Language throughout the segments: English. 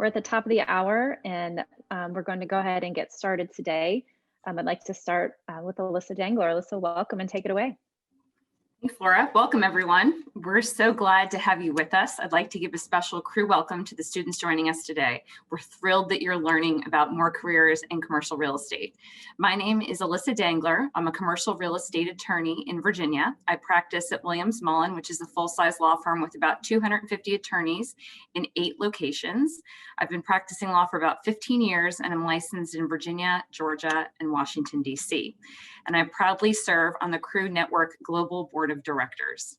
We're at the top of the hour, and we're going to go ahead and get started today. I'd like to start with Alyssa Dangler. Alyssa, welcome and take it away. Thanks, Laura. Welcome, everyone. We're so glad to have you with us. I'd like to give a special crew welcome to the students joining us today. We're thrilled that you're learning about more careers in commercial real estate. My name is Alyssa Dangler. I'm a commercial real estate attorney in Virginia. I practice at Williams Mullen, which is a full-size law firm with about 250 attorneys in 8 locations. I've been practicing law for about 15 years, and I'm licensed in Virginia, Georgia, and Washington, D.C. And I proudly serve on the CRE Network Global Board of Directors.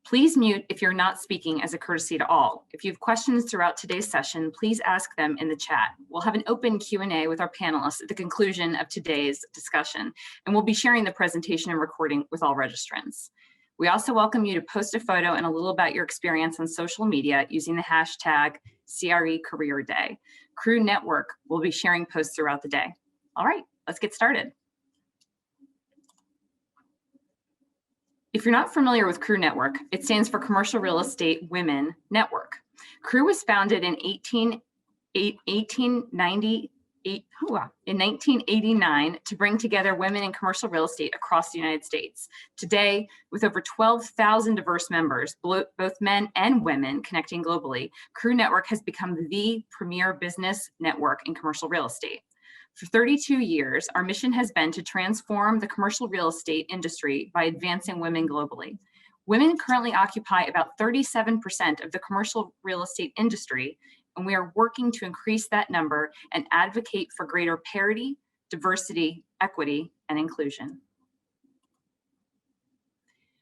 Please mute if you're not speaking as a courtesy to all. If you have questions throughout today's session, please ask them in the chat. We'll have an open Q&A with our panelists at the conclusion of today's discussion, and we'll be sharing the presentation and recording with all registrants. We also welcome you to post a photo and a little about your experience on social media using the hashtag CRE Career Day. CRE Network will be sharing posts throughout the day. All right, let's get started. If you're not familiar with CRE Network, it stands for Commercial Real Estate Women Network. CRE was founded in 1989 to bring together women in commercial real estate across the United States. Today, with over 12,000 diverse members, both men and women connecting globally, CRE Network has become the premier business network in commercial real estate. For 32 years, our mission has been to transform the commercial real estate industry by advancing women globally. Women currently occupy about 37% of the commercial real estate industry, and we are working to increase that number and advocate for greater parity, diversity, equity, and inclusion.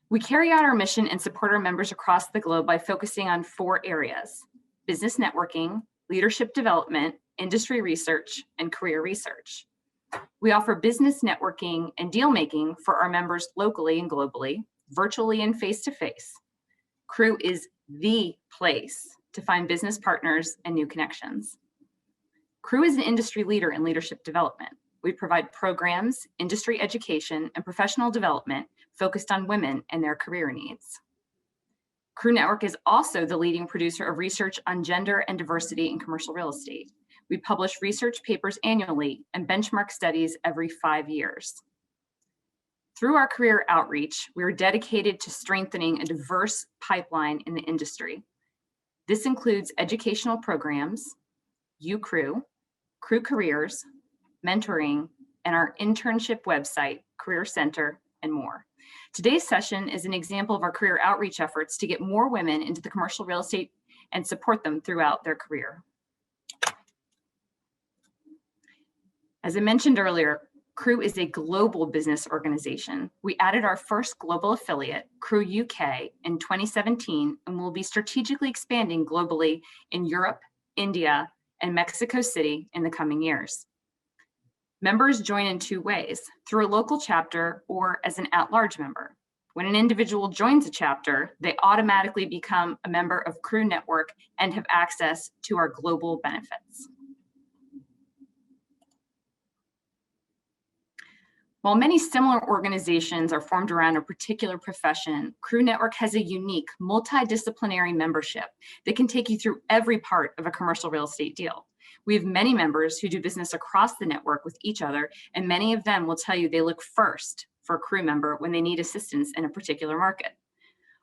We carry out our mission and support our members across the globe by focusing on 4 areas: business networking, leadership development, industry research, and career research. We offer business networking and deal making for our members locally and globally, virtually and face-to-face. CRE is the place to find business partners and new connections. CRE is an industry leader in leadership development. We provide programs, industry education, and professional development focused on women and their career needs. CRE Network is also the leading producer of research on gender and diversity in commercial real estate. We publish research papers annually and benchmark studies every 5 years. Through our career outreach, we are dedicated to strengthening a diverse pipeline in the industry. This includes educational programs, UCRE, CRE Careers, mentoring, and our internship website, Career Center, and more. Today's session is an example of our career outreach efforts to get more women into the commercial real estate and support them throughout their career. As I mentioned earlier, CRE is a global business organization. We added our first global affiliate, CRE UK, in 2017, and will be strategically expanding globally in Europe, India, and Mexico City in the coming years. Members join in 2 ways, through a local chapter or as an at-large member. When an individual joins a chapter, they automatically become a member of CRE Network and have access to our global benefits. While many similar organizations are formed around a particular profession, CRE Network has a unique multidisciplinary membership that can take you through every part of a commercial real estate deal. We have many members who do business across the network with each other, and many of them will tell you they look first for a CRE member when they need assistance in a particular market.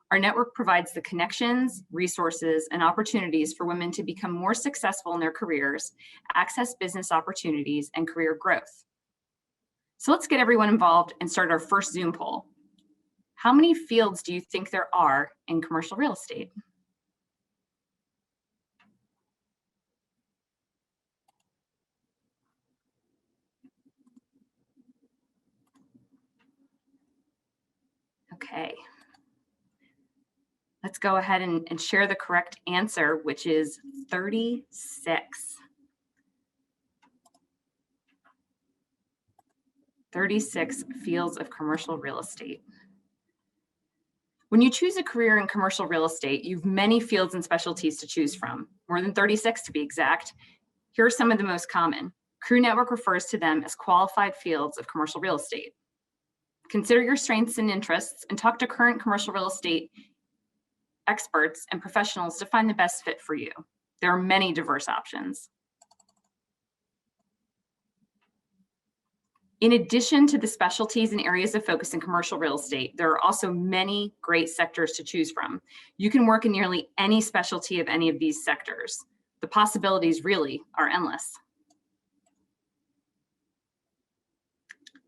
Our network provides the connections, resources, and opportunities for women to become more successful in their careers, access business opportunities, and career growth. So let's get everyone involved and start our first Zoom poll. How many fields do you think there are in commercial real estate? Okay. Let's go ahead and share the correct answer, which is 36. 36 fields of commercial real estate. When you choose a career in commercial real estate, you have many fields and specialties to choose from, more than 36 to be exact. Here are some of the most common. CRE Network refers to them as qualified fields of commercial real estate. Consider your strengths and interests and talk to current commercial real estate experts and professionals to find the best fit for you. There are many diverse options. In addition to the specialties and areas of focus in commercial real estate, there are also many great sectors to choose from. You can work in nearly any specialty of any of these sectors. The possibilities really are endless.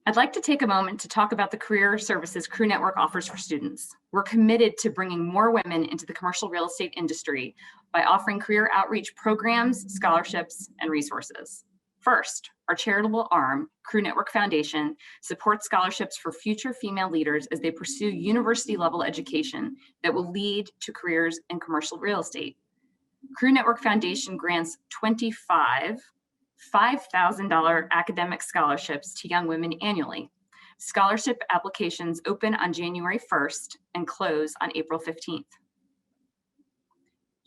I'd like to take a moment to talk about the career services CRE Network offers for students. We're committed to bringing more women into the commercial real estate industry by offering career outreach programs, scholarships, and resources. First, our charitable arm, CRE Network Foundation, supports scholarships for future female leaders as they pursue university-level education that will lead to careers in commercial real estate. CRE Network Foundation grants 25 $5,000 academic scholarships to young women annually. Scholarship applications open on January 1st and close on April 15th.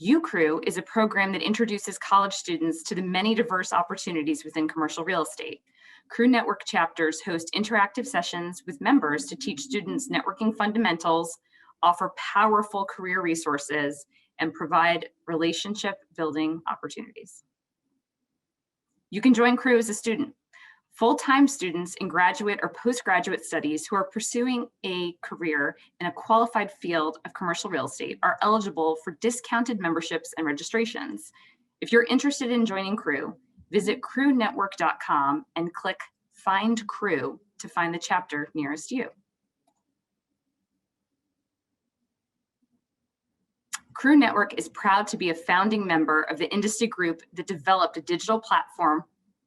UCREW is a program that introduces college students to the many diverse opportunities within commercial real estate. CRE Network chapters host interactive sessions with members to teach students networking fundamentals, offer powerful career resources, and provide relationship building opportunities. You can join CREW as a student. Full-time students in graduate or postgraduate studies who are pursuing a career in a qualified field of commercial real estate are eligible for discounted memberships and registrations. If you're interested in joining CREW, visit crewNetwork.com and click Find CREW to find the chapter nearest you. CREW Network is proud to be a founding member of the industry group that developed a digital platform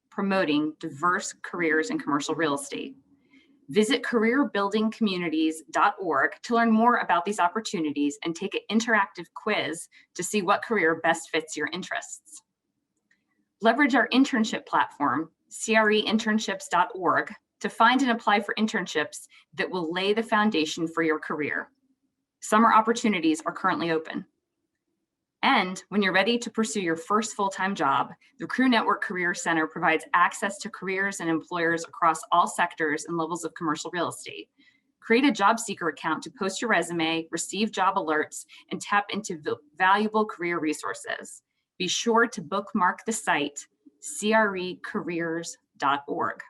promoting diverse careers in commercial real estate. Visit careerbuildingcommunities.org to learn more about these opportunities and take an interactive quiz to see what career best fits your interests. Leverage our internship platform, CREinternships.org, to find and apply for internships that will lay the foundation for your career. Summer opportunities are currently open. And when you're ready to pursue your first full-time job, the CREW Network Career Center provides access to careers and employers across all sectors and levels of commercial real estate. Create a job seeker account to post your resume, receive job alerts, and tap into valuable career resources. Be sure to bookmark the site, crecareers.org.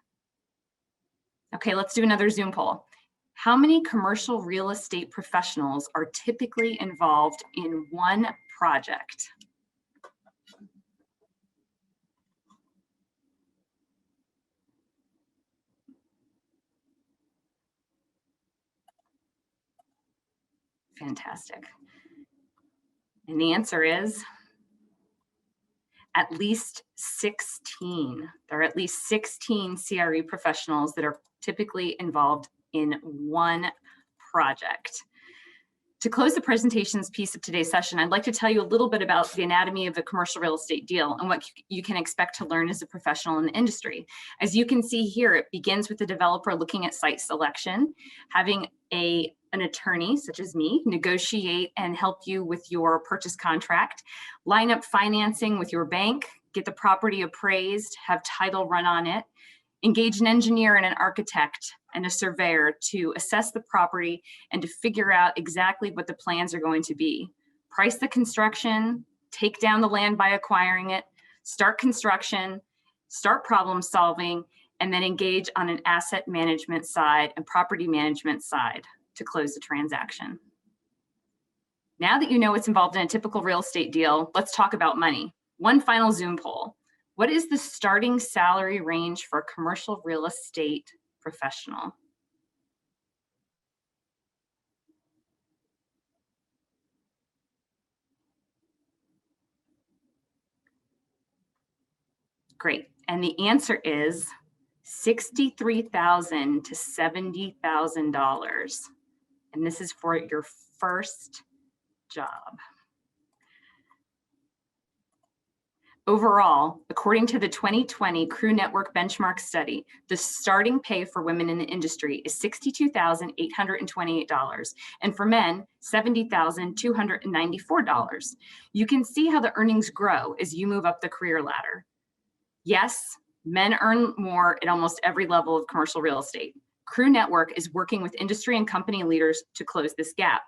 Okay, let's do another Zoom poll. How many commercial real estate professionals are typically involved in one project? Fantastic. And the answer is at least 16. There are at least 16 CRE professionals that are typically involved in one project. To close the presentations piece of today's session, I'd like to tell you a little bit about the anatomy of a commercial real estate deal and what you can expect to learn as a professional in the industry. As you can see here, it begins with the developer looking at site selection, having an attorney, such as me, negotiate and help you with your purchase contract, line up financing with your bank, get the property appraised, have title run on it, engage an engineer and an architect and a surveyor to assess the property and to figure out exactly what the plans are going to be. Price the construction, take down the land by acquiring it, start construction, start problem solving, and then engage on an asset management side and property management side to close the transaction. Now that you know what's involved in a typical real estate deal, let's talk about money. One final Zoom poll. What is the starting salary range for a commercial real estate professional? Great, and the answer is $63,000 to $70,000. And this is for your first job. Overall, according to the 2020 CREW Network benchmark study, the starting pay for women in the industry is $62,828, and for men, $70,294. You can see how the earnings grow as you move up the career ladder. Yes, men earn more at almost every level of commercial real estate. CREW Network is working with industry and company leaders to close this gap.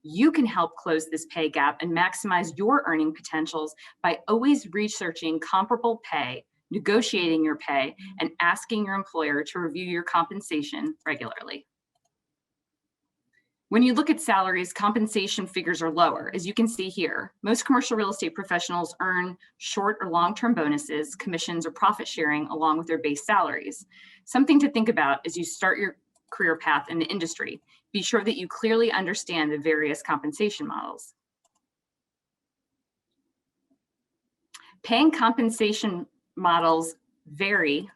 You can help close this pay gap and maximize your earning potentials by always researching comparable pay, negotiating your pay, and asking your employer to review your compensation regularly. When you look at salaries, compensation figures are lower. As you can see here, most commercial real estate professionals earn short or long-term bonuses, commissions, or profit sharing along with their base salaries. Something to think about as you start your career path in the industry. Be sure that you clearly understand the various compensation models. Paying compensation models vary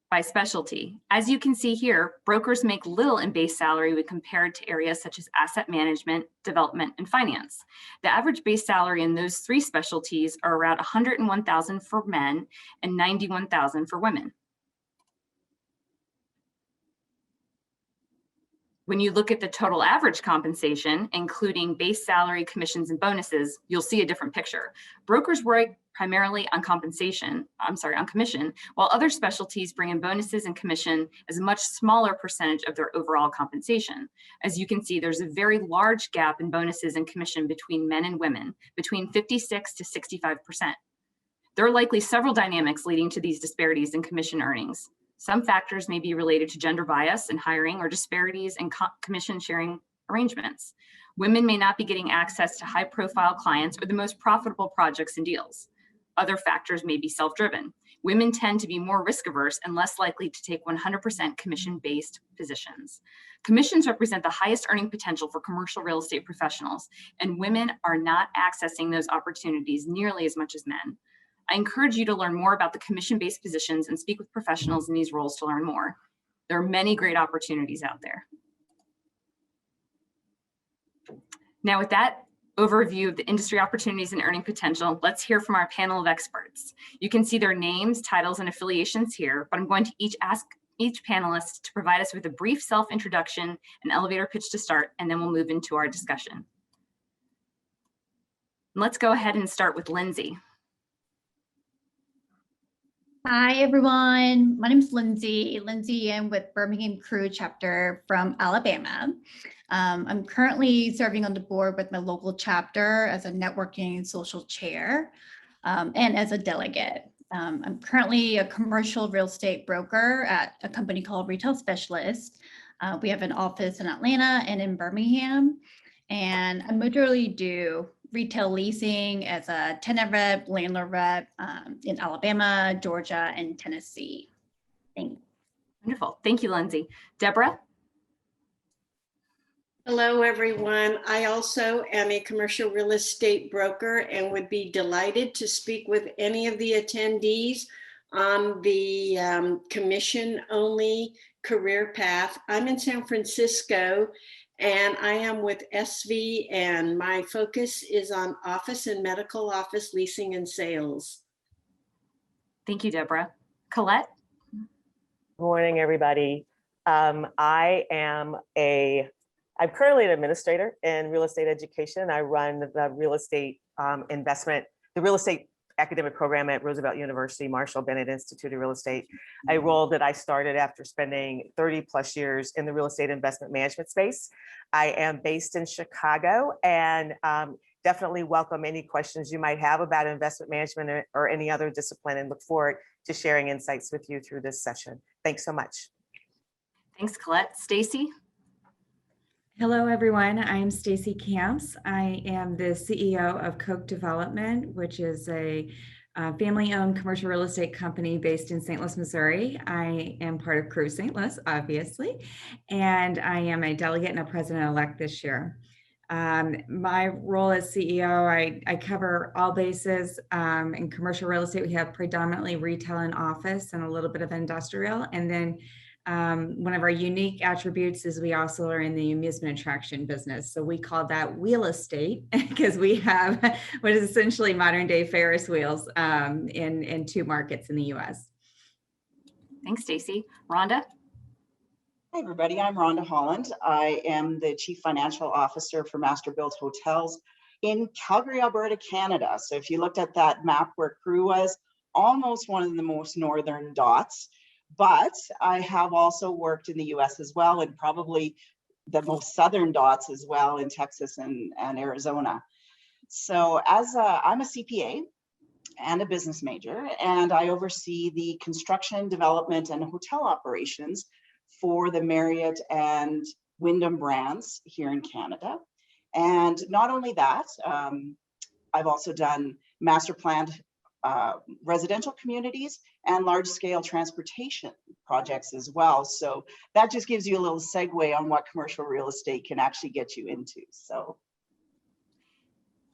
by specialty. As you can see here, brokers make little in base salary when compared to areas such as asset management, development, and finance. The average base salary in those three specialties are around $101,000 for men and $91,000 for women. When you look at the total average compensation, including base salary, commissions, and bonuses, you'll see a different picture. Brokers work primarily on commission, while other specialties bring in bonuses and commission as a much smaller percentage of their overall compensation. As you can see, there's a very large gap in bonuses and commission between men and women, between 56 to 65%. There are likely several dynamics leading to these disparities in commission earnings. Some factors may be related to gender bias in hiring or disparities in commission sharing arrangements. Women may not be getting access to high-profile clients or the most profitable projects and deals. Other factors may be self-driven. Women tend to be more risk-averse and less likely to take 100% commission-based positions. Commissions represent the highest earning potential for commercial real estate professionals, and women are not accessing those opportunities nearly as much as men. I encourage you to learn more about the commission-based positions and speak with professionals in these roles to learn more. There are many great opportunities out there. Now, with that overview of the industry opportunities and earning potential, let's hear from our panel of experts. You can see their names, titles, and affiliations here, but I'm going to ask each panelist to provide us with a brief self-introduction, an elevator pitch to start, and then we'll move into our discussion. Let's go ahead and start with Lindsay. Hi, everyone. My name is Lindsay. I'm with Birmingham CRE chapter from Alabama. I'm currently serving on the board with my local chapter as a networking and social chair and as a delegate. I'm currently a commercial real estate broker at a company called Retail Specialist. We have an office in Atlanta and in Birmingham, and I majorly do retail leasing as a tenant rep, landlord rep in Alabama, Georgia, and Tennessee. Thanks. Wonderful. Thank you, Lindsay. Debra? Hello, everyone. I also am a commercial real estate broker and would be delighted to speak with any of the attendees on the commission-only career path. I'm in San Francisco, and I am with SV, and my focus is on office and medical office leasing and sales. Thank you, Debra. Colette? Good morning, everybody. I'm currently an administrator in real estate education. I run the real estate the real estate academic program at Roosevelt University, Marshall Bennett Institute of Real Estate, a role that I started after spending 30 plus years in the real estate investment management space. I am based in Chicago and definitely welcome any questions you might have about investment management or any other discipline, and look forward to sharing insights with you through this session. Thanks so much. Thanks, Colette. Stacey? Hello, everyone. I'm Stacey Camp. I am the CEO of Koch Development, which is a family-owned commercial real estate company based in St. Louis, Missouri. I am part of CRE St. Louis, obviously, and I am a delegate and a president-elect this year. My role as CEO, I cover all bases. In commercial real estate, we have predominantly retail and office and a little bit of industrial, and then one of our unique attributes is we also are in the amusement attraction business. So we call that wheel estate because we have what is essentially modern day Ferris wheels in 2 markets in the US. Thanks, Stacey. Rhonda? Hi, everybody. I'm Rhonda Holland. I am the Chief Financial Officer for Master Built Hotels in Calgary, Alberta, Canada. So if you looked at that map where CRE was, almost one of the most northern dots. But I have also worked in the US as well, and probably the most southern dots as well in Texas and Arizona. So I'm a CPA and a business major, and I oversee the construction, development, and hotel operations for the Marriott and Wyndham brands here in Canada. And not only that, I've also done master planned residential communities and large scale transportation projects as well. So that just gives you a little segue on what commercial real estate can actually get you into. So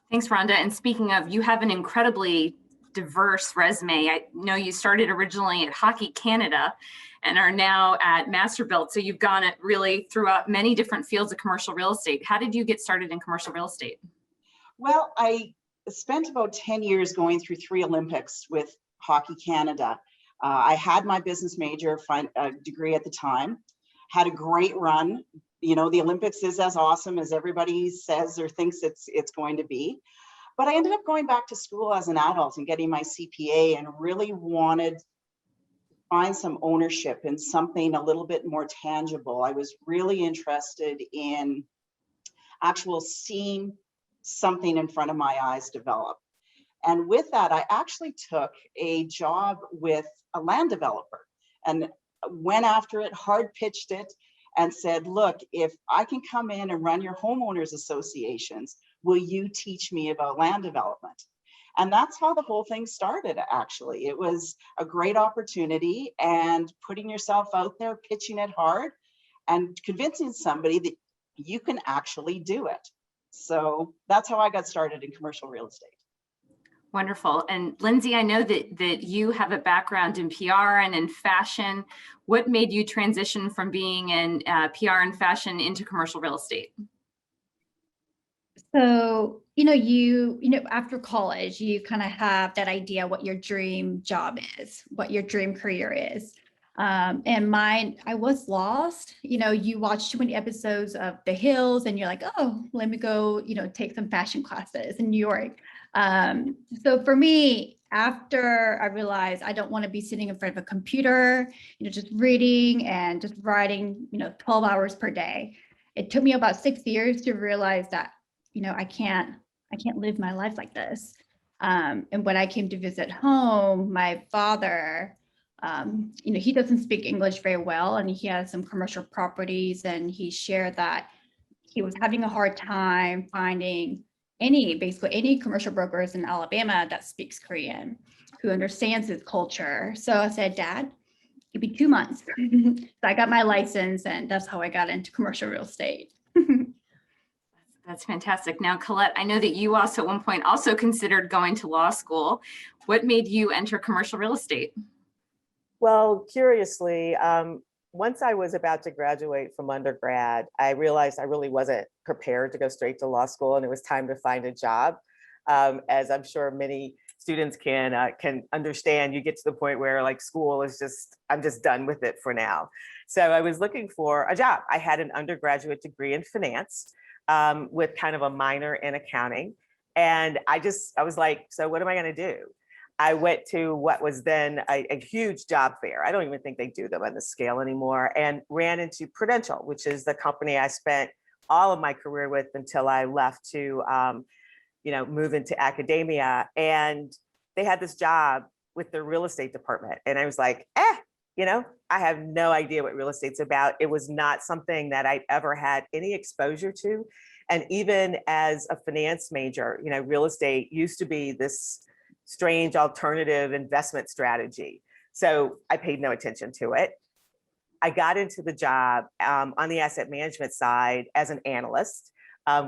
thanks, Rhonda. And speaking of, you have an incredibly diverse resume. I know you started originally at Hockey Canada and are now at Masterbuilt. So you've gone it really throughout many different fields of commercial real estate. How did you get started in commercial real estate? Well, I spent about 10 years going through 3 Olympics with Hockey Canada. I had my business major degree at the time, had a great run. You know, the Olympics is as awesome as everybody says or thinks it's going to be. But I ended up going back to school as an adult and getting my CPA, and really wanted to find some ownership in something a little bit more tangible. I was really interested in actual seeing something in front of my eyes develop. And with that, I actually took a job with a land developer and went after it, hard pitched it, and said, look, if I can come in and run your homeowners associations, will you teach me about land development? And that's how the whole thing started, actually. It was a great opportunity, and putting yourself out there, pitching it hard, and convincing somebody that you can actually do it. So that's how I got started in commercial real estate. Wonderful. And Lindsay, I know that you have a background in PR and in fashion. What made you transition from being in PR and fashion into commercial real estate? So, after college, you kind of have that idea what your dream job is, what your dream career is. And mine, I was lost. You watch too many episodes of The Hills and you're like, oh, let me go, take some fashion classes in New York. So for me, after I realized I don't want to be sitting in front of a computer, just reading and just writing, 12 hours per day. It took me about 6 years to realize that, I can't live my life like this. And when I came to visit home, my father, he doesn't speak English very well, and he has some commercial properties, and he shared that he was having a hard time finding basically any commercial brokers in Alabama that speaks Korean, who understands his culture. So I said, Dad, give me 2 months. So I got my license, and that's how I got into commercial real estate. That's fantastic. Now, Colette, I know that you also at one point also considered going to law school. What made you enter commercial real estate? Well, curiously, once I was about to graduate from undergrad, I realized I really wasn't prepared to go straight to law school, and it was time to find a job. As I'm sure many students can understand, you get to the point where like school is I'm just done with it for now. So I was looking for a job. I had an undergraduate degree in finance with kind of a minor in accounting. And I was like, so what am I going to do? I went to what was then a huge job fair. I don't even think they do them on the scale anymore, and ran into Prudential, which is the company I spent all of my career with until I left to, move into academia. And they had this job with their real estate department. And I was like, I have no idea what real estate's about. It was not something that I'd ever had any exposure to. And even as a finance major, real estate used to be this strange alternative investment strategy. So I paid no attention to it. I got into the job on the asset management side as an analyst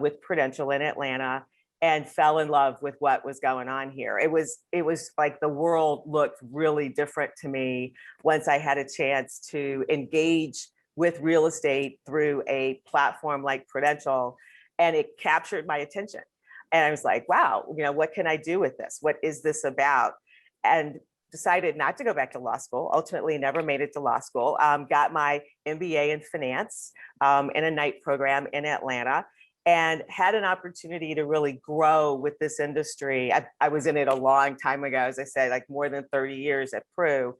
with Prudential in Atlanta, and fell in love with what was going on here. It was like the world looked really different to me once I had a chance to engage with real estate through a platform like Prudential, and it captured my attention. And I was like, wow, what can I do with this? What is this about? And decided not to go back to law school. Ultimately, never made it to law school. Got my MBA in finance in a night program in Atlanta, and had an opportunity to really grow with this industry. I was in it a long time ago, as I said, like more than 30 years at Pru.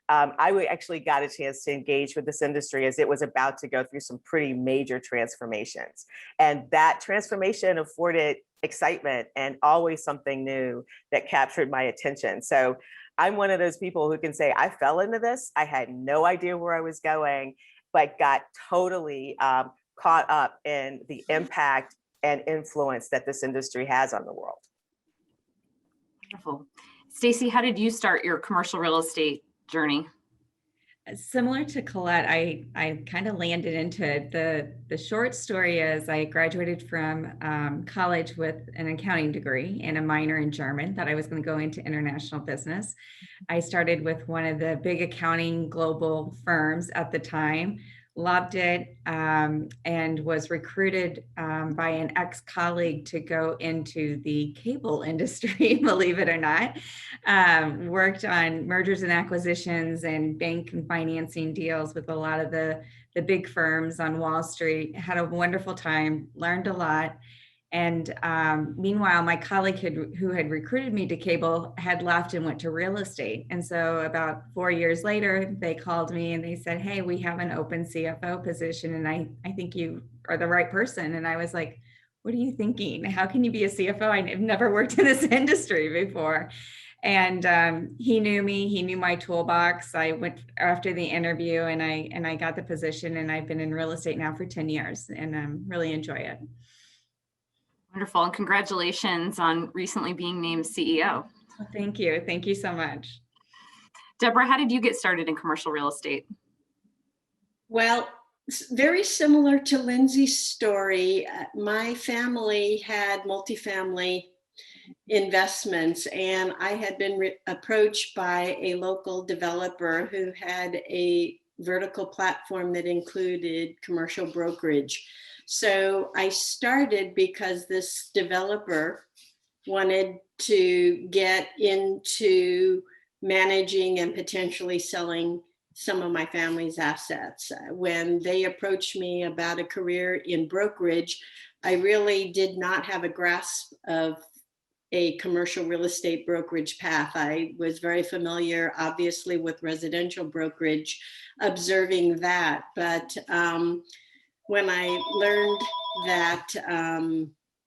actually got a chance to engage with this industry as it was about to go through some pretty major transformations. And that transformation afforded excitement and always something new that captured my attention. So I'm one of those people who can say, I fell into this. I had no idea where I was going, but got totally caught up in the impact and influence that this industry has on the world. Wonderful. Stacey, how did you start your commercial real estate journey? Similar to Colette, I kind of landed into it. The short story is I graduated from college with an accounting degree and a minor in German. Thought I was going to go into international business. I started with one of the big accounting global firms at the time, loved it, and was recruited by an ex-colleague to go into the cable industry, believe it or not. Worked on mergers and acquisitions and bank and financing deals with a lot of the big firms on Wall Street. Had a wonderful time, learned a lot. And meanwhile, my colleague who had recruited me to cable had left and went to real estate. And so about 4 years later, they called me and they said, hey, we have an open CFO position and I think you are the right person. And I was like, what are you thinking? How can you be a CFO? I've never worked in this industry before. And he knew me, he knew my toolbox. I went after the interview and I got the position, and I've been in real estate now for 10 years and really enjoy it. Wonderful. And congratulations on recently being named CEO. Well, thank you. Thank you so much. Debra, how did you get started in commercial real estate? Well, very similar to Lindsay's story. My family had multifamily investments, and I had been approached by a local developer who had a vertical platform that included commercial brokerage. So I started because this developer wanted to get into managing and potentially selling some of my family's assets. When they approached me about a career in brokerage, I really did not have a grasp of a commercial real estate brokerage path. I was very familiar, obviously, with residential brokerage, observing that. But when I learned that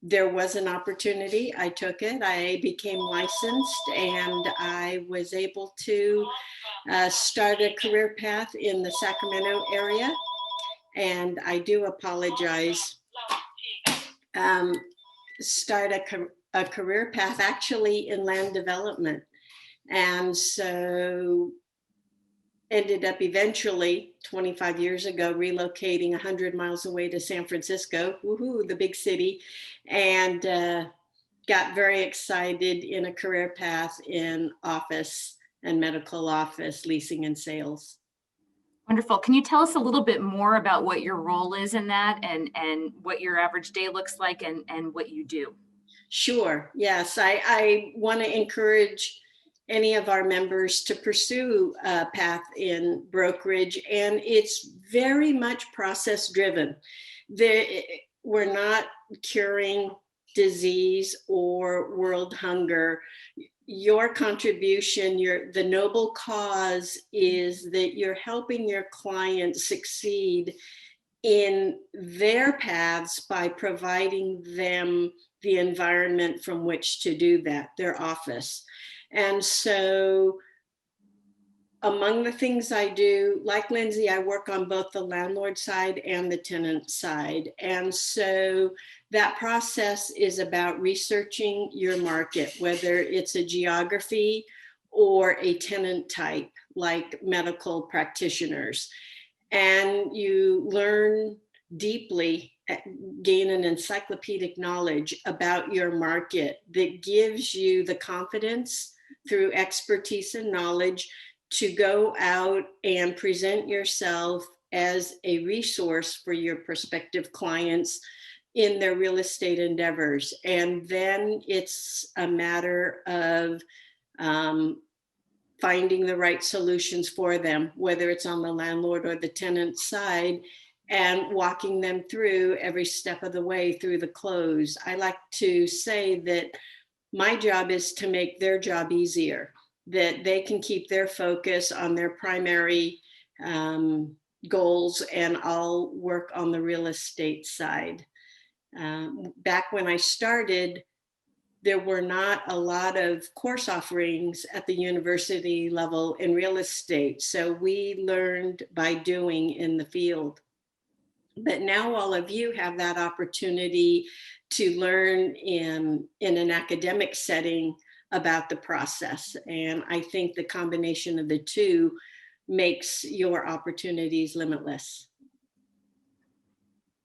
there was an opportunity, I took it. I became licensed, and I was able to start a career path in the Sacramento area. And I do apologize. Start a career path actually in land development. And so ended up eventually 25 years ago relocating 100 miles away to San Francisco, woohoo, the big city, and got very excited in a career path in office and medical office, leasing and sales. Wonderful. Can you tell us a little bit more about what your role is in that and what your average day looks like and what you do? Sure. Yes, I want to encourage any of our members to pursue a path in brokerage, and it's very much process driven. We're not curing disease or world hunger. Your contribution, the noble cause is that you're helping your clients succeed in their paths by providing them the environment from which to do that, their office. And so among the things I do, like Lindsay, I work on both the landlord side and the tenant side. And so that process is about researching your market, whether it's a geography or a tenant type, like medical practitioners. And you learn deeply, gain an encyclopedic knowledge about your market that gives you the confidence through expertise and knowledge to go out and present yourself as a resource for your prospective clients in their real estate endeavors. And then it's a matter of finding the right solutions for them, whether it's on the landlord or the tenant side, and walking them through every step of the way through the close. I like to say that my job is to make their job easier. that they can keep their focus on their primary goals, and I'll work on the real estate side. Back when I started, there were not a lot of course offerings at the university level in real estate. So we learned by doing in the field. But now all of you have that opportunity to learn in an academic setting about the process. And I think the combination of the two makes your opportunities limitless.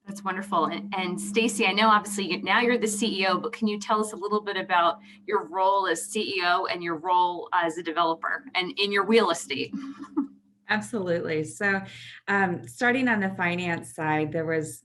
That's wonderful. And Stacey, I know obviously now you're the CEO, but can you tell us a little bit about your role as CEO and your role as a developer and in your real estate? Absolutely. So, starting on the finance side, there's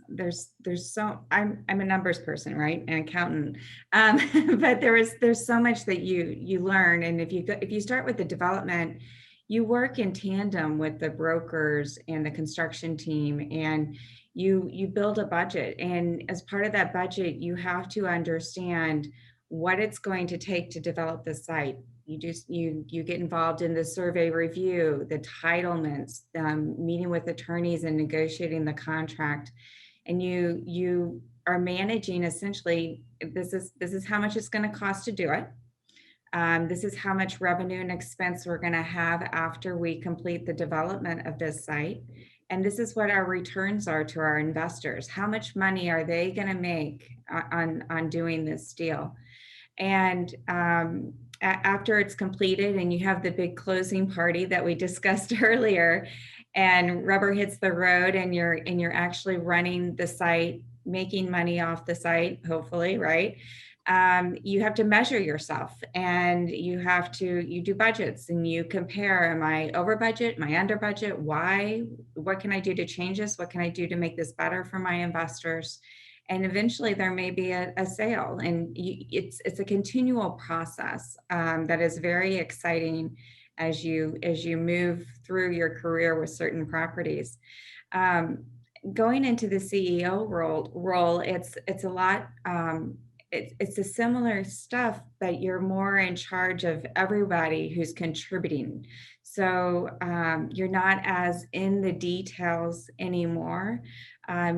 so I'm a numbers person, right? An accountant, but there's so much that you learn, and if you start with the development, you work in tandem with the brokers and the construction team, and you build a budget, and as part of that budget, you have to understand what it's going to take to develop the site. You get involved in the survey review, the entitlements, meeting with attorneys and negotiating the contract, and you are managing essentially. This is how much it's going to cost to do it. This is how much revenue and expense we're going to have after we complete the development of this site. And this is what our returns are to our investors. How much money are they going to make on doing this deal? And after it's completed and you have the big closing party that we discussed earlier, and rubber hits the road, and you're actually running the site, making money off the site, hopefully, right? You have to measure yourself, and you do budgets, and you compare, am I over budget? Am I under budget? Why? What can I do to change this? What can I do to make this better for my investors? And eventually there may be a sale, and it's a continual process that is very exciting as you move through your career with certain properties. Going into the CEO role, it's a lot. It's a similar stuff, but you're more in charge of everybody who's contributing. So you're not as in the details anymore.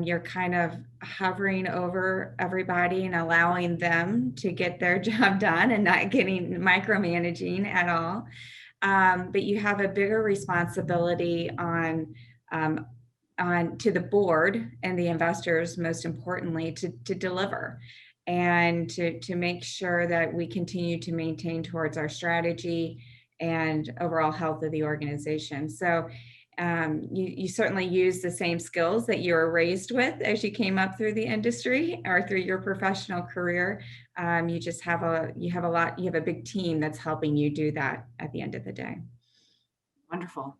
You're kind of hovering over everybody and allowing them to get their job done and not getting micromanaging at all. But you have a bigger responsibility on to the board and the investors, most importantly, to deliver and to make sure that we continue to maintain towards our strategy and overall health of the organization. So you certainly use the same skills that you were raised with as you came up through the industry or through your professional career. You just have you have a big team that's helping you do that at the end of the day. Wonderful.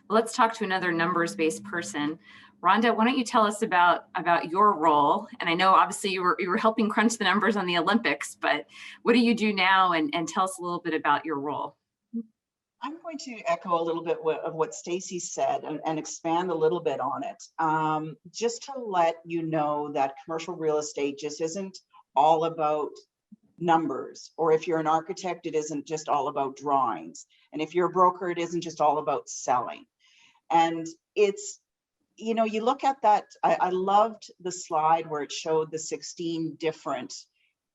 Well, let's talk to another numbers-based person. Rhonda, why don't you tell us about your role? And I know obviously you were helping crunch the numbers on the Olympics, but what do you do now? And tell us a little bit about your role. I'm going to echo a little bit of what Stacey said and expand a little bit on it. Just to let you know that commercial real estate just isn't all about numbers, or if you're an architect, it isn't just all about drawings. And if you're a broker, it isn't just all about selling. And it's, you know, you look at that, I loved the slide where it showed the 16 different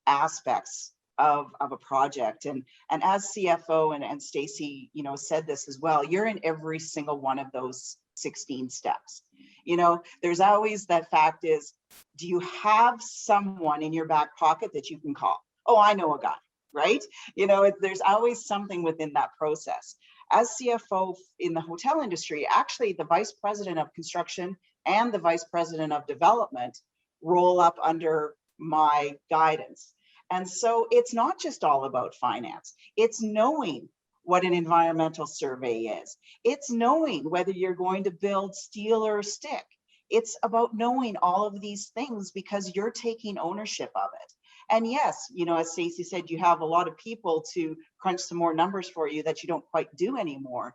aspects of a project, and as CFO, and Stacey, you know, said this as well, you're in every single one of those 16 steps. You know, there's always that fact is, do you have someone in your back pocket that you can call? Oh, I know a guy, right? You know, there's always something within that process. As CFO in the hotel industry, actually the vice president of construction and the vice president of development roll up under my guidance. And so it's not just all about finance. It's knowing what an environmental survey is. It's knowing whether you're going to build steel or stick. It's about knowing all of these things because you're taking ownership of it. And yes, you know, as Stacey said, you have a lot of people to crunch some more numbers for you that you don't quite do anymore,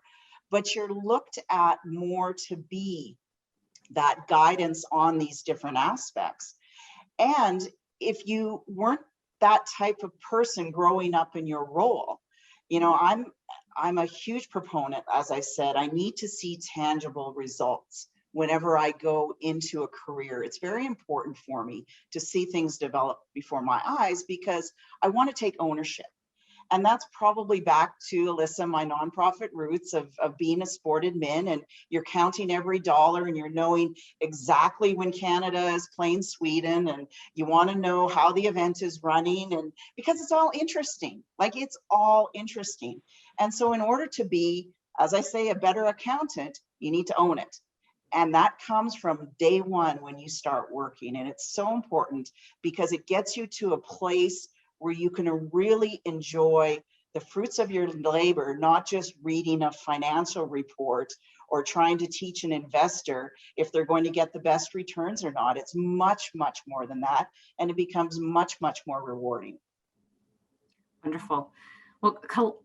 but you're looked at more to be that guidance on these different aspects. And if you weren't that type of person growing up in your role, you know, I'm a huge proponent, as I said, I need to see tangible results whenever I go into a career. It's very important for me to see things develop before my eyes because I want to take ownership. And that's probably back to, Alyssa, my nonprofit roots of being a sport admin, and you're counting every dollar and you're knowing exactly when Canada is playing Sweden, and you want to know how the event is running, and because it's all interesting, like it's all interesting. And so in order to be, as I say, a better accountant, you need to own it. And that comes from day one when you start working. And it's so important because it gets you to a place where you can really enjoy the fruits of your labor, not just reading a financial report or trying to teach an investor if they're going to get the best returns or not. It's much, much more than that. And it becomes much, much more rewarding. Wonderful. Well,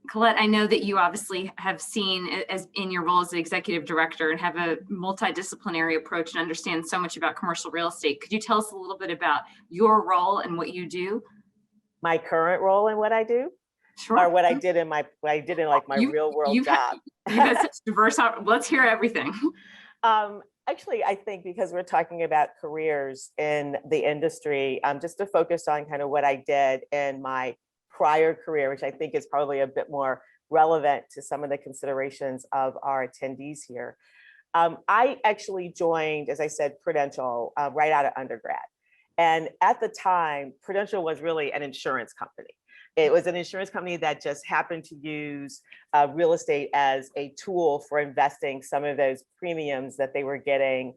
Colette, I know that you obviously have seen, as in your role as the executive director, and have a multidisciplinary approach and understand so much about commercial real estate. Could you tell us a little bit about your role and what you do? My current role and what I do, Sure. or what I did in my like my real world job. You've had such diverse. Let's hear everything. Actually, I think because we're talking about careers in the industry, just to focus on kind of what I did in my prior career, which I think is probably a bit more relevant to some of the considerations of our attendees here. I actually joined, as I said, Prudential right out of undergrad. And at the time, Prudential was really an insurance company. It was an insurance company that just happened to use real estate as a tool for investing some of those premiums that they were getting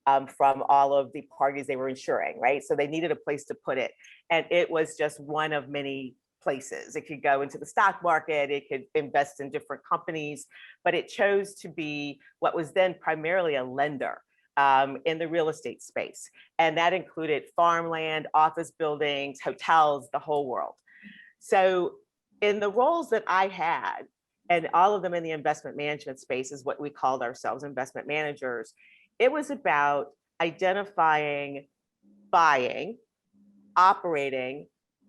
from all of the parties they were insuring, right? So they needed a place to put it. And it was just one of many places. It could go into the stock market, it could invest in different companies, but it chose to be what was then primarily a lender in the real estate space. And that included farmland, office buildings, hotels, the whole world. So in the roles that I had, and all of them in the investment management space is what we called ourselves, investment managers, it was about identifying, buying, operating,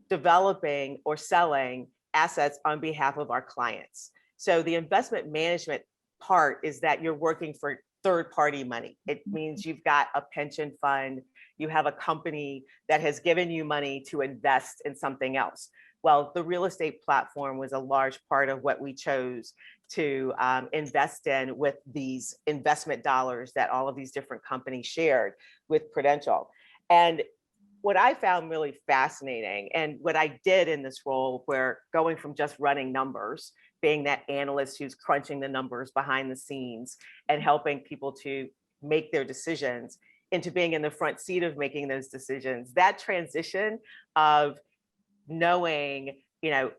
developing, or selling assets on behalf of our clients. So the investment management part is that you're working for third-party money. It means you've got a pension fund, you have a company that has given you money to invest in something else. Well, the real estate platform was a large part of what we chose to invest in with these investment dollars that all of these different companies shared with Prudential. And what I found really fascinating, and what I did in this role, where going from just running numbers, being that analyst who's crunching the numbers behind the scenes and helping people to make their decisions, into being in the front seat of making those decisions, that transition of knowing,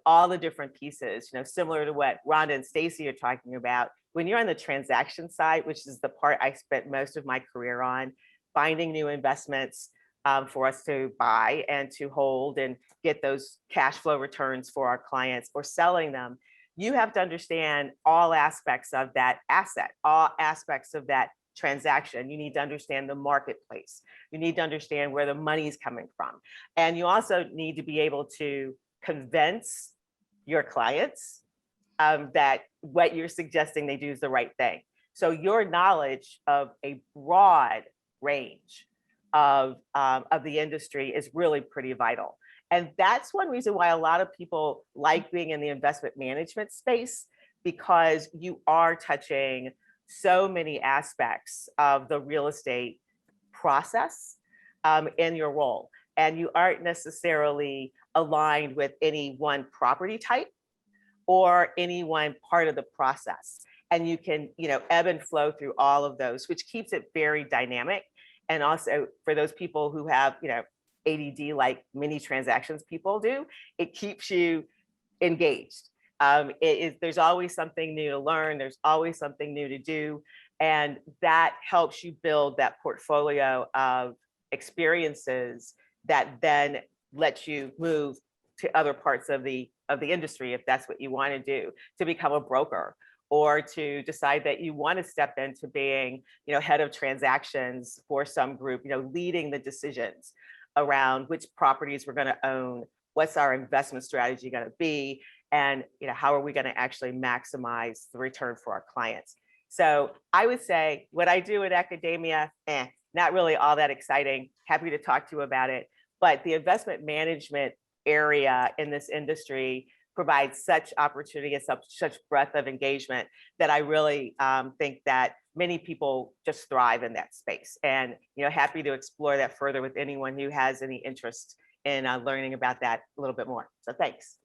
all the different pieces, similar to what Rhonda and Stacey are talking about, when you're on the transaction side, which is the part I spent most of my career on, finding new investments for us to buy and to hold and get those cash flow returns for our clients, or selling them, you have to understand all aspects of that asset, all aspects of that transaction. You need to understand the marketplace. You need to understand where the money is coming from. And you also need to be able to convince your clients that what you're suggesting they do is the right thing. So your knowledge of a broad range of the industry is really pretty vital. And that's one reason why a lot of people like being in the investment management space, because you are touching so many aspects of the real estate process in your role. And you aren't necessarily aligned with any one property type or any one part of the process. And you can, ebb and flow through all of those, which keeps it very dynamic. And also for those people who have, ADD like many transactions people do, it keeps you engaged. There's always something new to learn. There's always something new to do. And that helps you build that portfolio of experiences that then lets you move to other parts of the industry, if that's what you want to do, to become a broker, or to decide that you want to step into being, head of transactions for some group, leading the decisions around which properties we're going to own, what's our investment strategy going to be, and how are we going to actually maximize the return for our clients. So I would say what I do in academia, not really all that exciting. Happy to talk to you about it. But the investment management area in this industry provides such opportunity and such breadth of engagement that I really think that many people just thrive in that space. And happy to explore that further with anyone who has any interest in learning about that a little bit more. So thanks.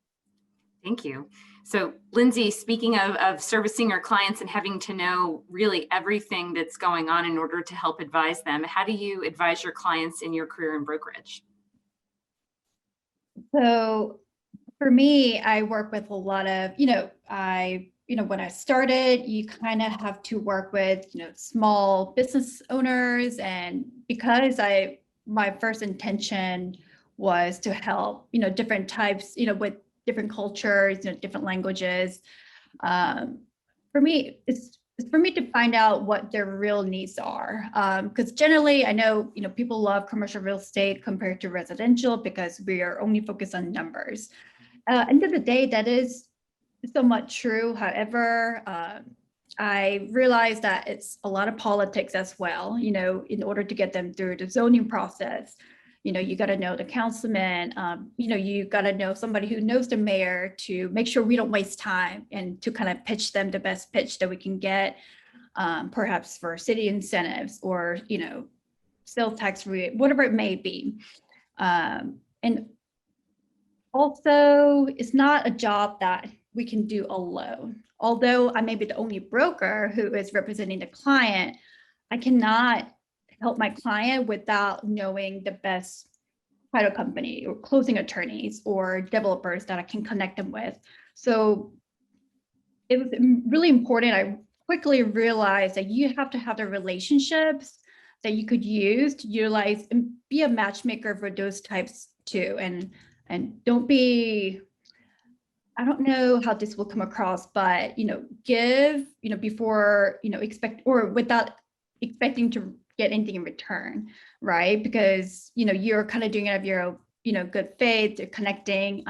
Thank you. So Lindsay, speaking of servicing our clients and having to know really everything that's going on in order to help advise them, how do you advise your clients in your career in brokerage? So for me, I work with a lot of, when I started, you kind of have to work with, small business owners. And because my first intention was to help, different types, with different cultures, different languages. For me, it's for me to find out what their real needs are. Because generally, I know, people love commercial real estate compared to residential because we are only focused on numbers. End of the day, that is somewhat true. However, I realized that it's a lot of politics as well, in order to get them through the zoning process. You got to know the councilman, you got to know somebody who knows the mayor to make sure we don't waste time and to kind of pitch them the best pitch that we can get, perhaps for city incentives or, sales tax rebate, whatever it may be. And also, it's not a job that we can do alone. Although I may be the only broker who is representing the client, I cannot help my client without knowing the best title company or closing attorneys or developers that I can connect them with. So it was really important. I quickly realized that you have to have the relationships that you could use to utilize and be a matchmaker for those types too. And don't be, I don't know how this will come across, but, give, before, expect or without expecting to get anything in return, right? Because, you're kind of doing it out of your own, good faith, you're connecting.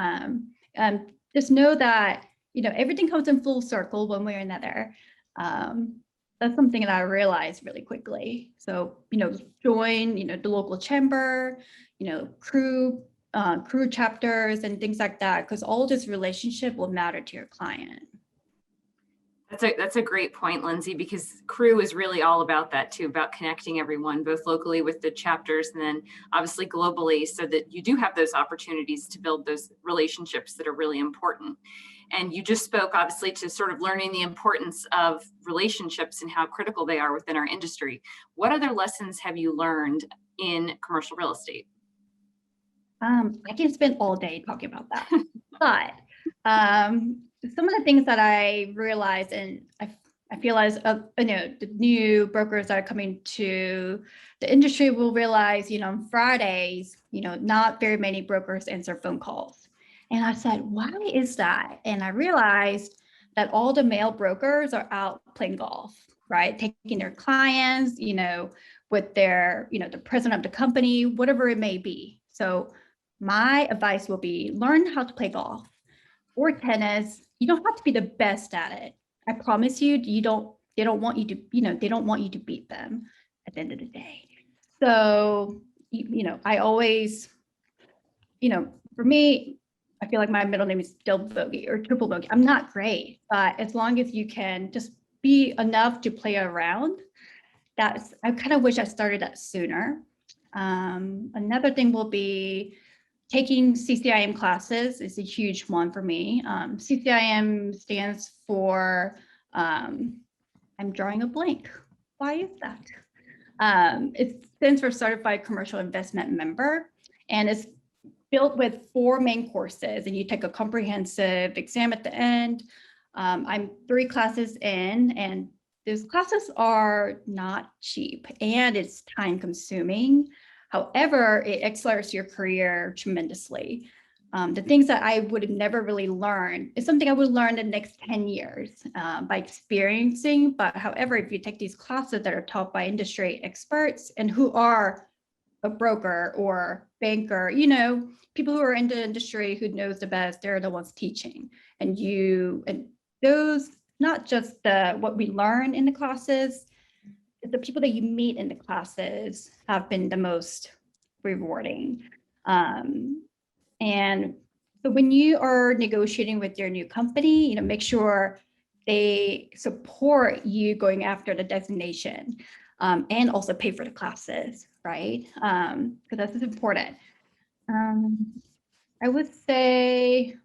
Just know that, everything comes in full circle one way or another. That's something that I realized really quickly. So, join, the local chamber, crew chapters and things like that, because all this relationship will matter to your client. That's a great point, Lindsay, because CRE is really all about that too, about connecting everyone, both locally with the chapters and then obviously globally, so that you do have those opportunities to build those relationships that are really important. And you just spoke obviously to sort of learning the importance of relationships and how critical they are within our industry. What other lessons have you learned in commercial real estate? I can spend all day talking about that, but some of the things that I realized, and I feel as the new brokers that are coming to the industry will realize, on Fridays, not very many brokers answer phone calls. And I said, why is that? And I realized that all the male brokers are out playing golf, right? Taking their clients, with their, the president of the company, whatever it may be. So my advice will be learn how to play golf or tennis. You don't have to be the best at it. I promise you, they don't want you to, they don't want you to beat them at the end of the day. So, I always, for me, I feel like my middle name is double bogey or triple bogey. I'm not great, but as long as you can just be enough to play around, I kind of wish I started that sooner. Another thing will be taking CCIM classes is a huge one for me. CCIM stands for, I'm drawing a blank. Why is that? It stands for Certified Commercial Investment Member, and it's built with 4 main courses, and you take a comprehensive exam at the end. I'm 3 classes in, and those classes are not cheap, and it's time consuming. However, it accelerates your career tremendously. The things that I would have never really learned is something I would learn in the next 10 years by experiencing. But however, if you take these classes that are taught by industry experts and who are a broker or banker, people who are in the industry who knows the best, they're the ones teaching. And those, not just what we learn in the classes, the people that you meet in the classes have been the most rewarding. And so when you are negotiating with your new company, make sure they support you going after the designation, and also pay for the classes, right? Because this is important. I would say,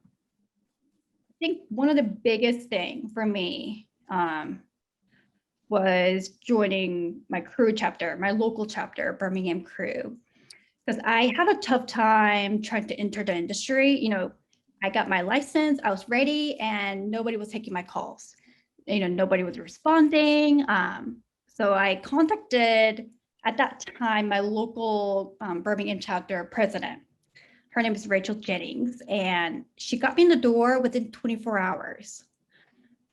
I think one of the biggest thing for me was joining my CRE chapter, my local chapter, Birmingham CRE, because I had a tough time trying to enter the industry. I got my license, I was ready, and nobody was taking my calls. Nobody was responding. So I contacted, at that time, my local Birmingham chapter president. Her name is Rachel Jennings, and she got me in the door within 24 hours.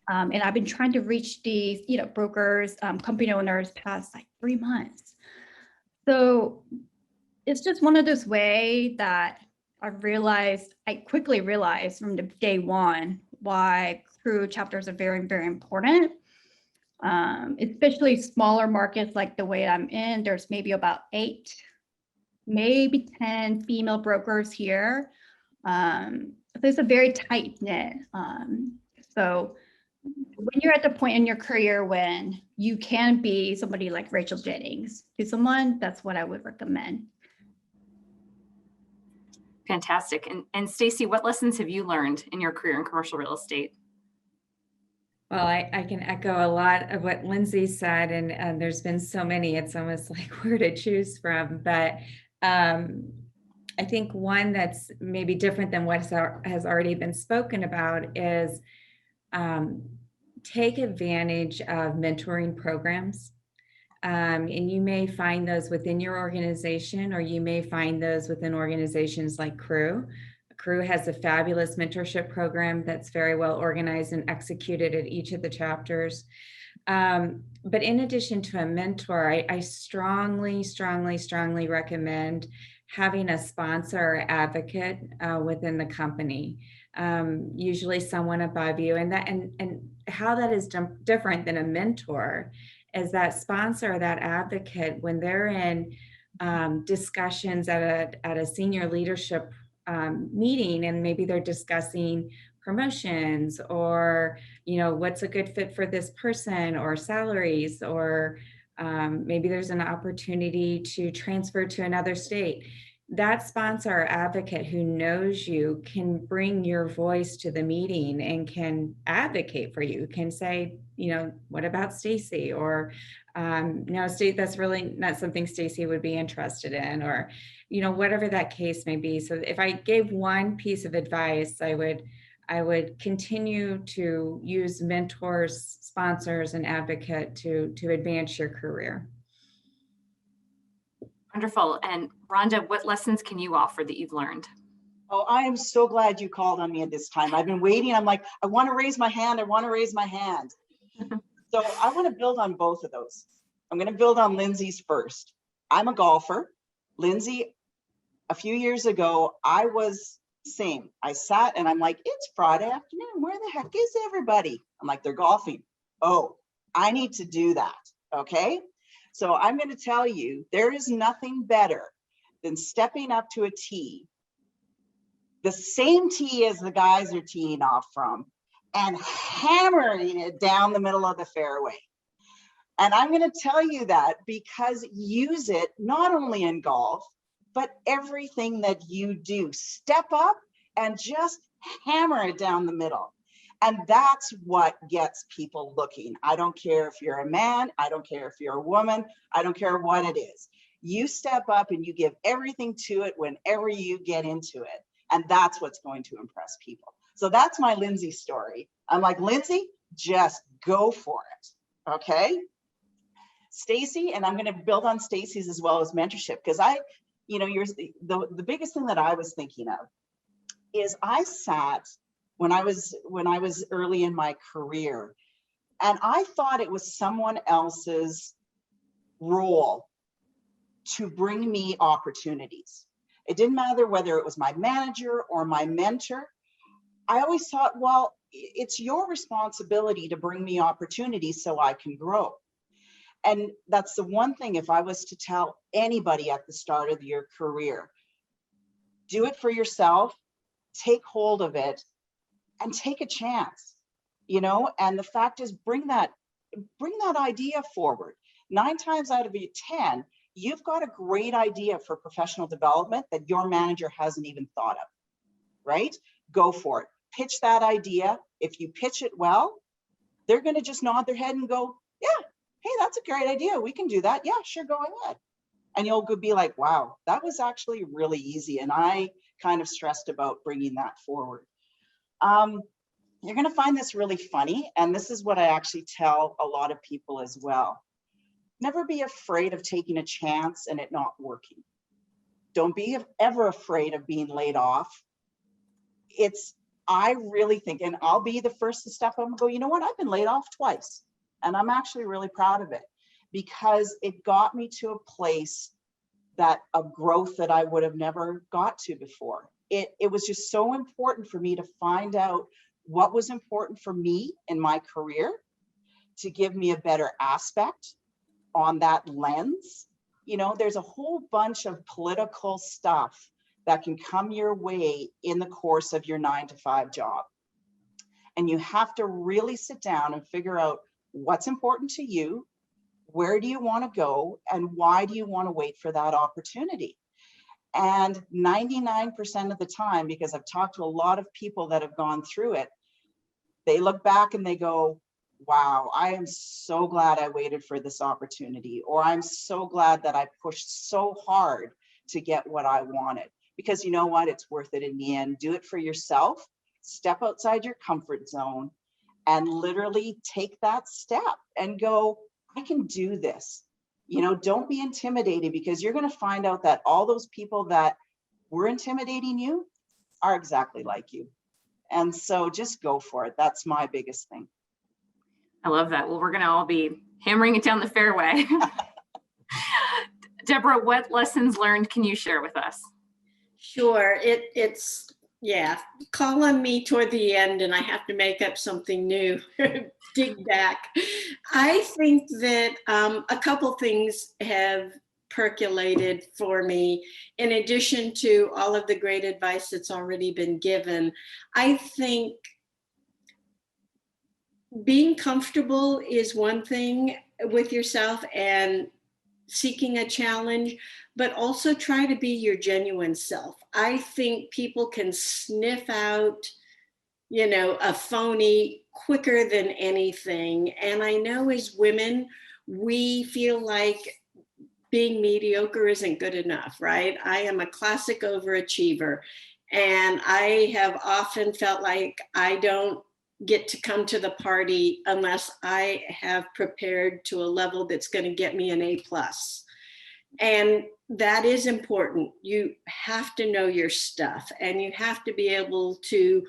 And I've been trying to reach these, brokers, company owners past like 3 months. So it's just one of those ways that I quickly realized from the day one why CRE chapters are very, very important. Especially smaller markets like the way I'm in, there's maybe about 8, maybe 10 female brokers here. So it's a very tight knit. So when you're at the point in your career when you can be somebody like Rachel Jennings to someone, that's what I would recommend. Fantastic. And Stacey, what lessons have you learned in your career in commercial real estate? Well, I can echo a lot of what Lindsay said, and there's been so many, it's almost like where to choose from. But I think one that's maybe different than what has already been spoken about is take advantage of mentoring programs. And you may find those within your organization, or you may find those within organizations like CRE. CRE has a fabulous mentorship program that's very well organized and executed at each of the chapters. But in addition to a mentor, I strongly, strongly, strongly recommend having a sponsor or advocate within the company, usually someone above you. And how that is different than a mentor is that sponsor or that advocate, when they're in discussions at a senior leadership meeting, and maybe they're discussing promotions or what's a good fit for this person, or salaries, or maybe there's an opportunity to transfer to another state. That sponsor or advocate who knows you can bring your voice to the meeting and can advocate for you, can say, what about Stacey? Or no, that's really not something Stacey would be interested in, or whatever that case may be. So if I gave one piece of advice, I would continue to use mentors, sponsors, and advocate to advance your career. Wonderful. And Rhonda, what lessons can you offer that you've learned? Oh, I am so glad you called on me at this time. I've been waiting. I'm like, I want to raise my hand. I want to raise my hand. So I want to build on both of those. I'm going to build on Lindsay's first. I'm a golfer. Lindsay, a few years ago, I was same. I sat and I'm like, it's Friday afternoon. Where the heck is everybody? I'm like, they're golfing. Oh, I need to do that. Okay. So I'm going to tell you, there is nothing better than stepping up to a tee, the same tee as the guys are teeing off from, and hammering it down the middle of the fairway. And I'm going to tell you that because use it not only in golf, but everything that you do. Step up and just hammer it down the middle. And that's what gets people looking. I don't care if you're a man, I don't care if you're a woman, I don't care what it is. You step up and you give everything to it whenever you get into it. And that's what's going to impress people. So that's my Lindsay story. I'm like, Lindsay, just go for it. Okay. Stacey, and I'm going to build on Stacey's as well as mentorship, because the biggest thing that I was thinking of is I sat when I was early in my career, and I thought it was someone else's role to bring me opportunities. It didn't matter whether it was my manager or my mentor. I always thought, well, it's your responsibility to bring me opportunities so I can grow. And that's the one thing, if I was to tell anybody at the start of your career, do it for yourself, take hold of it, and take a chance, you know? And the fact is, bring that idea forward. 9 times out of 10, you've got a great idea for professional development that your manager hasn't even thought of, right? Go for it. Pitch that idea. If you pitch it well, they're going to just nod their head and go, yeah, hey, that's a great idea. We can do that. Yeah, sure, go ahead. And you'll be like, wow, that was actually really easy. And I kind of stressed about bringing that forward. You're going to find this really funny. And this is what I actually tell a lot of people as well. Never be afraid of taking a chance and it not working. Don't be ever afraid of being laid off. I really think, and I'll be the first to step up and go, you know what, I've been laid off twice. And I'm actually really proud of it because it got me to a place of growth that I would have never got to before. It was just so important for me to find out what was important for me in my career to give me a better aspect on that lens. You know, there's a whole bunch of political stuff that can come your way in the course of your 9-to-5 job. And you have to really sit down and figure out what's important to you, where do you want to go, and why do you want to wait for that opportunity? And 99% of the time, because I've talked to a lot of people that have gone through it, they look back and they go, wow, I am so glad I waited for this opportunity, or I'm so glad that I pushed so hard to get what I wanted. Because you know what, it's worth it in the end. Do it for yourself, step outside your comfort zone, and literally take that step and go, I can do this. You know, don't be intimidated, because you're going to find out that all those people that were intimidating you are exactly like you. And so just go for it. That's my biggest thing. I love that. Well, we're going to all be hammering it down the fairway. Deborah, what lessons learned can you share with us? Sure. It's call on me toward the end and I have to make up something new. Dig back. I think that a couple things have percolated for me. In addition to all of the great advice that's already been given, I think being comfortable is one thing with yourself and seeking a challenge, but also try to be your genuine self. I think people can sniff out, you know, a phony quicker than anything. And I know as women, we feel like being mediocre isn't good enough, right? I am a classic overachiever. And I have often felt like I don't get to come to the party unless I have prepared to a level that's going to get me an A+. And that is important. You have to know your stuff and you have to be able to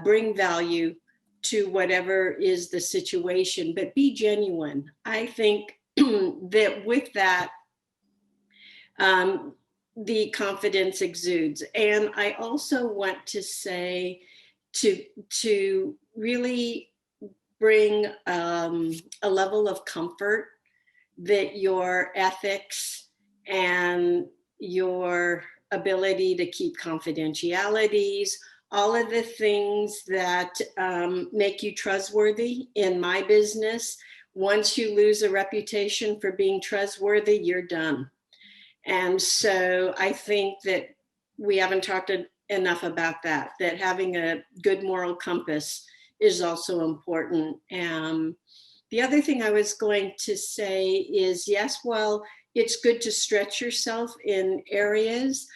bring value to whatever is the situation, but be genuine. I think that with that, the confidence exudes. And I also want to say to really bring a level of comfort that your ethics and your ability to keep confidentialities, all of the things that make you trustworthy in my business, once you lose a reputation for being trustworthy, you're done. And so I think that we haven't talked enough about that having a good moral compass is also important. The other thing I was going to say is, yes, well, it's good to stretch yourself in areas.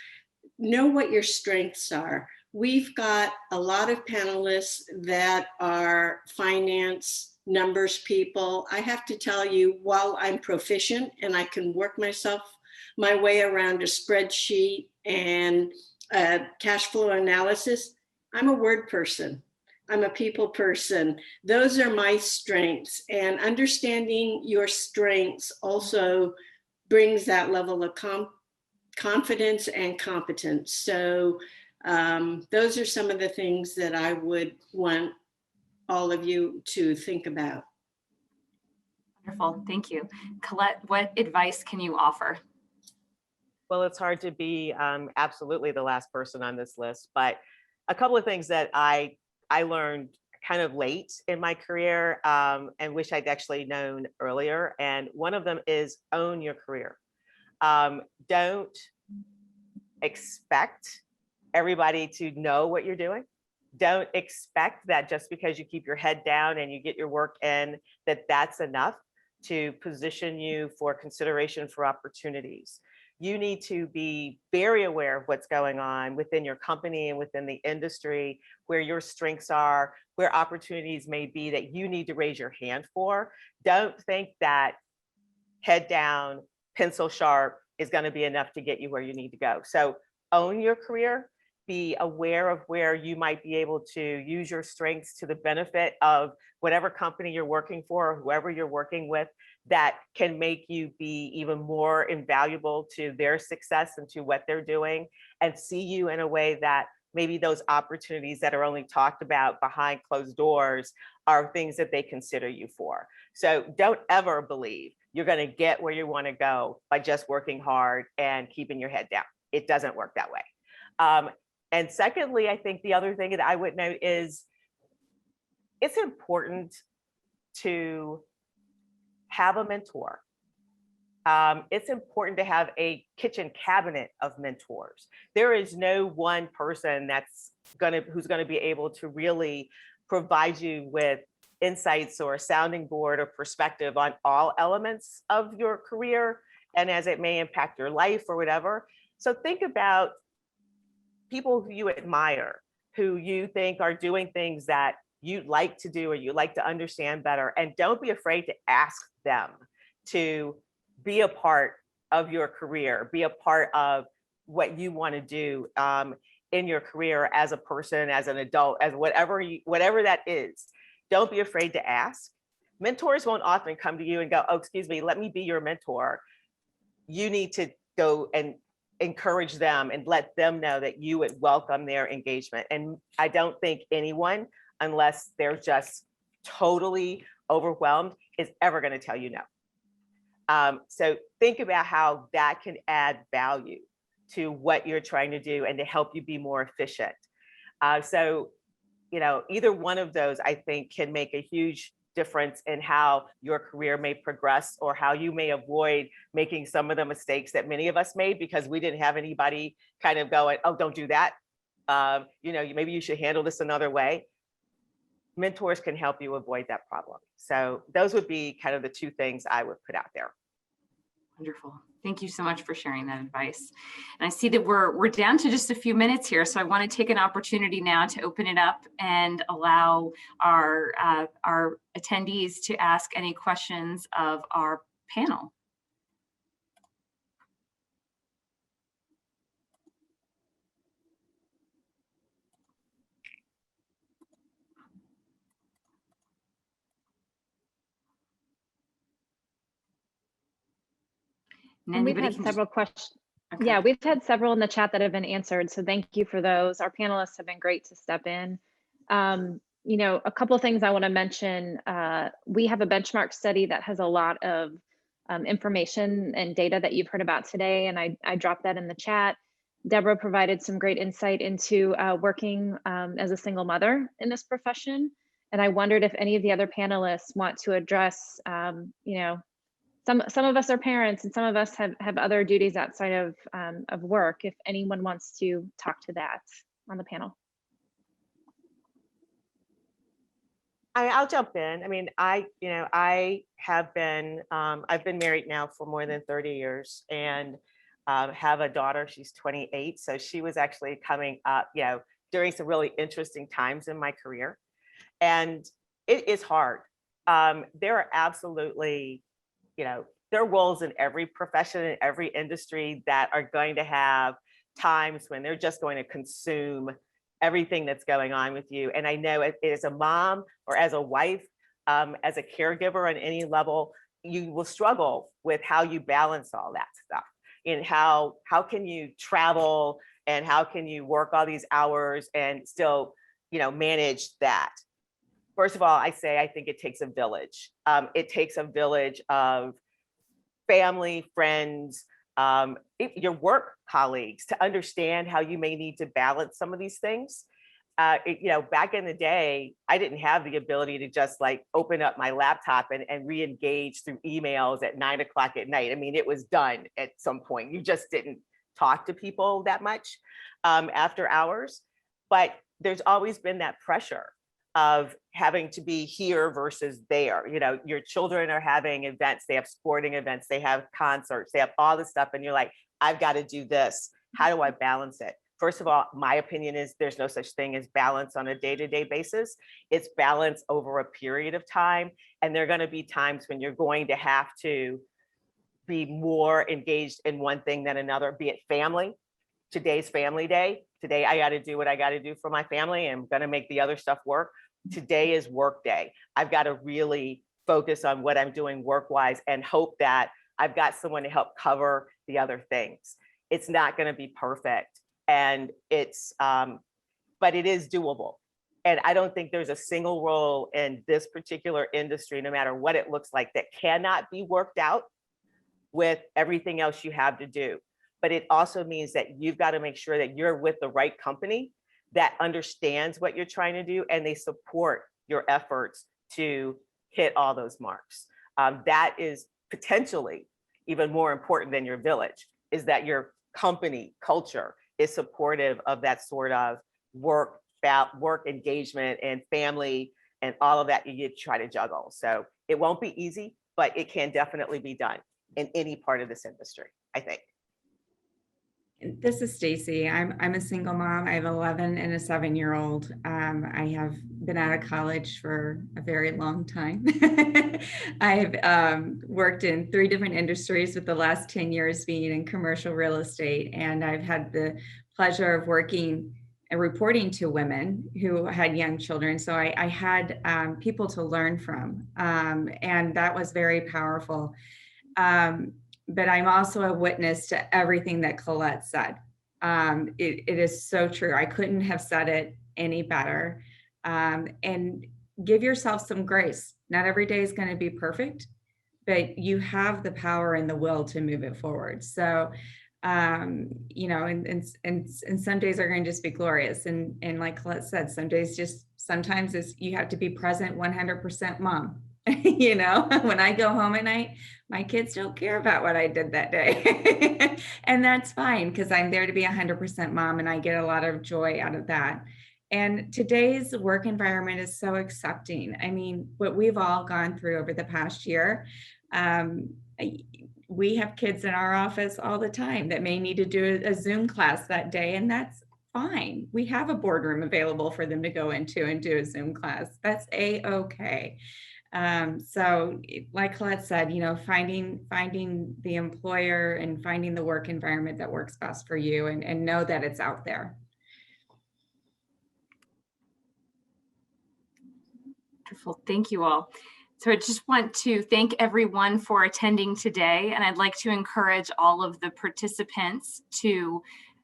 Know what your strengths are. We've got a lot of panelists that are finance numbers people. I have to tell you, while I'm proficient and I can work my way around a spreadsheet and cash flow analysis, I'm a word person. I'm a people person. Those are my strengths, and understanding your strengths also brings that level of confidence and competence. So those are some of the things that I would want all of you to think about. Wonderful, thank you. Colette, what advice can you offer? Well, it's hard to be absolutely the last person on this list, but a couple of things that I learned kind of late in my career and wish I'd actually known earlier. And one of them is own your career. Don't expect everybody to know what you're doing. Don't expect that just because you keep your head down and you get your work in, that's enough to position you for consideration for opportunities. You need to be very aware of what's going on within your company and within the industry, where your strengths are, where opportunities may be that you need to raise your hand for. Don't think that head down, pencil sharp is going to be enough to get you where you need to go. So own your career, be aware of where you might be able to use your strengths to the benefit of whatever company you're working for or whoever you're working with, that can make you be even more invaluable to their success and to what they're doing, and see you in a way that maybe those opportunities that are only talked about behind closed doors are things that they consider you for. So don't ever believe you're going to get where you want to go by just working hard and keeping your head down. It doesn't work that way. And secondly, I think the other thing that I would note is it's important to have a mentor. It's important to have a kitchen cabinet of mentors. There is no one person who's going to be able to really provide you with insights or a sounding board or perspective on all elements of your career and as it may impact your life or whatever. So think about people who you admire, who you think are doing things that you'd like to do or you'd like to understand better, and don't be afraid to ask them to be a part of your career, be a part of what you want to do in your career as a person, as an adult, as whatever that is. Don't be afraid to ask. Mentors won't often come to you and go, oh, excuse me, let me be your mentor. You need to go and encourage them and let them know that you would welcome their engagement. And I don't think anyone, unless they're just totally overwhelmed, is ever going to tell you no. So think about how that can add value to what you're trying to do and to help you be more efficient. So, either one of those, I think, can make a huge difference in how your career may progress or how you may avoid making some of the mistakes that many of us made because we didn't have anybody kind of going, oh, don't do that. Maybe you should handle this another way. Mentors can help you avoid that problem. So those would be kind of the two things I would put out there. Wonderful. Thank you so much for sharing that advice. And I see that we're down to just a few minutes here, so I want to take an opportunity now to open it up and allow our attendees to ask any questions of our panel. And we've had several questions. Okay. Yeah, we've had several in the chat that have been answered. So thank you for those. Our panelists have been great to step in. A couple of things I want to mention. We have a benchmark study that has a lot of information and data that you've heard about today. And I dropped that in the chat. Deborah provided some great insight into working as a single mother in this profession. And I wondered if any of the other panelists want to address, some of us are parents and some of us have other duties outside of work. If anyone wants to talk to that on the panel. I'll jump in. I mean, I've been married now for more than 30 years and have a daughter. She's 28. So she was actually coming up, during some really interesting times in my career. And it is hard. There are absolutely, there are roles in every profession, in every industry that are going to have times when they're just going to consume everything that's going on with you. And I know as a mom or as a wife, as a caregiver on any level, you will struggle with how you balance all that stuff, and how can you travel and how can you work all these hours and still, manage that. First of all, I think it takes a village. It takes a village of family, friends, your work colleagues to understand how you may need to balance some of these things. Back in the day, I didn't have the ability to just like open up my laptop and re-engage through emails at 9 o'clock at night. I mean, it was done at some point. You just didn't talk to people that much after hours, but there's always been that pressure of having to be here versus there. Your children are having events, they have sporting events, they have concerts, they have all this stuff. And you're like, I've got to do this. How do I balance it? First of all, my opinion is there's no such thing as balance on a day-to-day basis. It's balance over a period of time. And there are going to be times when you're going to have to be more engaged in one thing than another, be it family. Today's family day. Today, I got to do what I got to do for my family. And I'm going to make the other stuff work. Today is work day. I've got to really focus on what I'm doing work-wise and hope that I've got someone to help cover the other things. It's not going to be perfect. And but it is doable. And I don't think there's a single role in this particular industry, no matter what it looks like, that cannot be worked out with everything else you have to do. But it also means that you've got to make sure that you're with the right company that understands what you're trying to do and they support your efforts to hit all those marks. That is potentially even more important than your village, is that your company culture is supportive of that sort of work engagement and family and all of that you try to juggle. So it won't be easy, but it can definitely be done in any part of this industry, I think. This is Stacey. I'm a single mom. I have 11 and a 7-year-old. I have been out of college for a very long time. I've worked in 3 different industries, with the last 10 years being in commercial real estate. And I've had the pleasure of working and reporting to women who had young children. So I had people to learn from, and that was very powerful. But I'm also a witness to everything that Colette said. It is so true. I couldn't have said it any better. And give yourself some grace. Not every day is going to be perfect, but you have the power and the will to move it forward. So, and some days are going to just be glorious. And like Colette said, sometimes you have to be present 100% mom. When I go home at night, my kids don't care about what I did that day. And that's fine, because I'm there to be 100% mom, and I get a lot of joy out of that. And today's work environment is so accepting. I mean, what we've all gone through over the past year, we have kids in our office all the time that may need to do a Zoom class that day, and that's fine. We have a boardroom available for them to go into and do a Zoom class. That's a-okay. So like Colette said, finding the employer and finding the work environment that works best for you, and know that it's out there. Wonderful. Thank you all. So I just want to thank everyone for attending today. And I'd like to encourage all of the participants to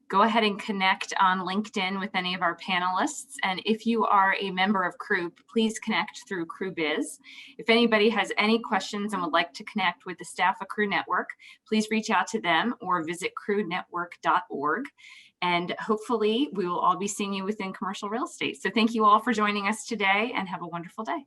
go ahead and connect on LinkedIn with any of our panelists. And if you are a member of CRE, please connect through CRE Biz. If anybody has any questions and would like to connect with the staff of CRE Network, please reach out to them or visit crenetwork.org. And hopefully we will all be seeing you within commercial real estate. So thank you all for joining us today, and have a wonderful day.